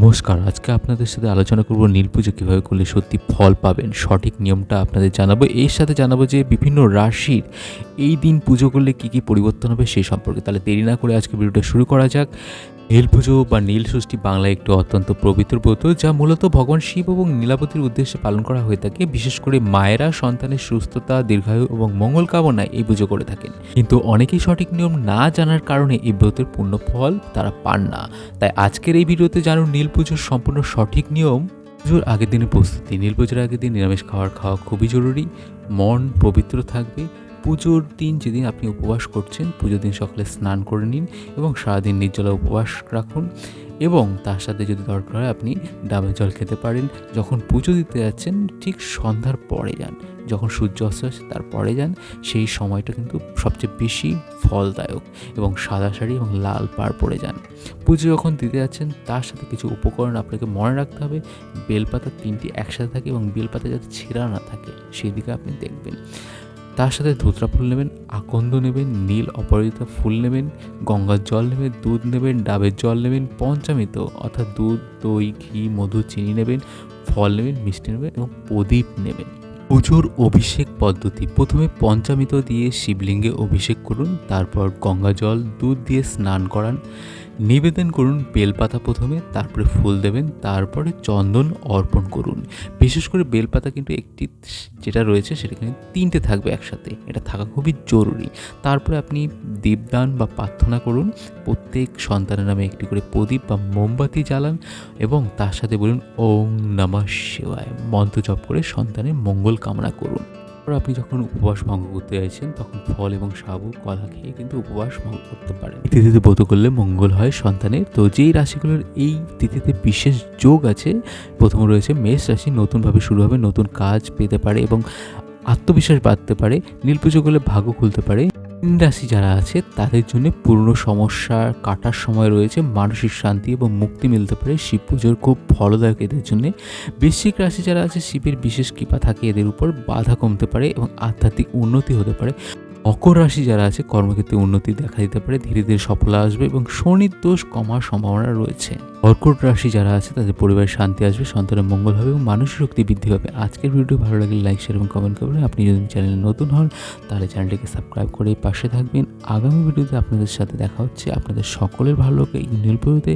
নমস্কার, আজকে আপনাদের সাথে আলোচনা করব নীল পুজো কীভাবে করলে সত্যি ফল পাবেন। সঠিক নিয়মটা আপনাদের জানাবো। এর সাথে জানাবো যে বিভিন্ন রাশির এই দিন পুজো করলে কী কী পরিবর্তন হবে সেই সম্পর্কে। তাহলে দেরি না করে আজকে ভিডিওটা শুরু করা যাক। নীল পুজো বা নীল ষষ্ঠী বাংলায় একটি অত্যন্ত পবিত্র ব্রত, যা মূলত ভগবান শিব এবং নীলাবতীর উদ্দেশ্যে পালন করা হয়ে থাকে। বিশেষ করে মায়েরা সন্তানের সুস্থতা, দীর্ঘায়ু এবং মঙ্গল কামনায় এই পুজো করে থাকেন। কিন্তু অনেকেই সঠিক নিয়ম না জানার কারণে এই ব্রতের পূর্ণ ফল তারা পান না। তাই আজকের এই ভিডিওতে জানুন নীল পুজোর সম্পূর্ণ সঠিক নিয়ম। পুজোর আগের দিনের প্রস্তুতি। নীল পুজোর আগের দিন নিরামিষ খাওয়া খুবই জরুরি। মন পবিত্র থাকবে। পুজোর দিন যেদিন আপনি উপবাস করছেন, পুজোর দিন সকালে স্নান করে নিন এবং সারাদিন নির্জলা উপবাস রাখুন। এবং তার সাথে যদি দরকার হয় আপনি ডাবের জল খেতে পারেন। যখন পুজো দিতে যাচ্ছেন ঠিক সন্ধ্যার পরে যান, যখন সূর্য অস্ত আসে তার পরে যান। সেই সময়টা কিন্তু সবচেয়ে বেশি ফলদায়ক। এবং সাদা শাড়ি এবং লাল পাড় পরে যান। পুজো যখন দিতে যাচ্ছেন তার সাথে কিছু উপকরণ আপনাকে মনে রাখতে হবে। বেলপাতা 3টি একসাথে থাকে এবং বেলপাতা যাতে ছেঁড়া না থাকে সেই দিকে আপনি দেখবেন। তার সাথে ধুতরা ফুল নেবেন, আকন্দ নেবেন, নীল অপরাজিতা ফুল নেবেন, গঙ্গার জল নেবেন, দুধ নেবেন, ডাবের জল নেবেন, পঞ্চামৃত অর্থাৎ দুধ, দই, ঘি, মধু, চিনি নেবেন, ফল নেবেন, মিষ্টি নেবেন এবং প্রদীপ নেবেন। পুজোর অভিষেক পদ্ধতি। প্রথমে পঞ্চামৃত দিয়ে শিবলিঙ্গে অভিষেক করুন, তারপর গঙ্গা জল, দুধ দিয়ে স্নান করান, নিবেদন করুন বেলপাতা প্রথমে, তারপরে ফুল দেবেন, তারপরে চন্দন অর্পণ করুন। বিশেষ করে বেলপাতা কিন্তু একটি যেটা রয়েছে সেটা কিন্তু 3টে থাকবে একসাথে, এটা থাকা খুবই জরুরি। তারপরে আপনি দীপদান বা প্রার্থনা করুন। প্রত্যেক সন্তানের নামে একটি করে প্রদীপ বা মোমবাতি জ্বালান এবং তার সাথে বলুন ওম নমঃ শিবায় মন্ত্র জপ করে সন্তানের মঙ্গল কামনা করুন। তারপর আপনি যখন উপবাস ভঙ্গ করতে চাইছেন তখন ফল এবং সাবু কলা খেয়ে কিন্তু উপবাস ভঙ্গ করতে পারেন। এই তিথিতে ব্রত করলে মঙ্গল হয় সন্তানের। তো যেই রাশিগুলোর এই তিথিতে বিশেষ যোগ আছে, প্রথম রয়েছে মেষ রাশি। নতুনভাবে শুরু হবে, নতুন কাজ পেতে পারে এবং আত্মবিশ্বাস বাড়তে পারে। নীল পুজো করলে ভাগ্য খুলতে পারে। তিন রাশি যারা আছে তাদের জন্য পুরনো সমস্যা কাটার সময় রয়েছে, মানসিক শান্তি এবং মুক্তি মিলতে পারে। শিব পুজোর খুব ফলদায়ক এদের জন্য। বৃশ্চিক রাশি যারা আছে শিবের বিশেষ কৃপা থাকে এদের উপর, বাধা কমতে পারে এবং আধ্যাত্মিক উন্নতি হতে পারে। মকর রাশি যারা আছে কর্মক্ষেত্রে উন্নতি দেখা দিতে পারে, ধীরে ধীরে সফলতা আসবে এবং শনির দোষ কমার সম্ভাবনা রয়েছে। কর্কট রাশি যারা আছে তাদের পরিবারের শান্তি আসবে, সন্তানের মঙ্গল হবে এবং মানসিক শক্তি বৃদ্ধি পাবে। আজকের ভিডিও ভালো লাগলে লাইক, শেয়ার এবং কমেন্ট করবেন। আপনি যদি চ্যানেলে নতুন হন তাহলে চ্যানেলটিকে সাবস্ক্রাইব করে পাশে থাকবেন। আগামী ভিডিওতে আপনাদের সাথে দেখা হচ্ছে। আপনাদের সকলের ভালো লাগে এই নীল পুজোতে।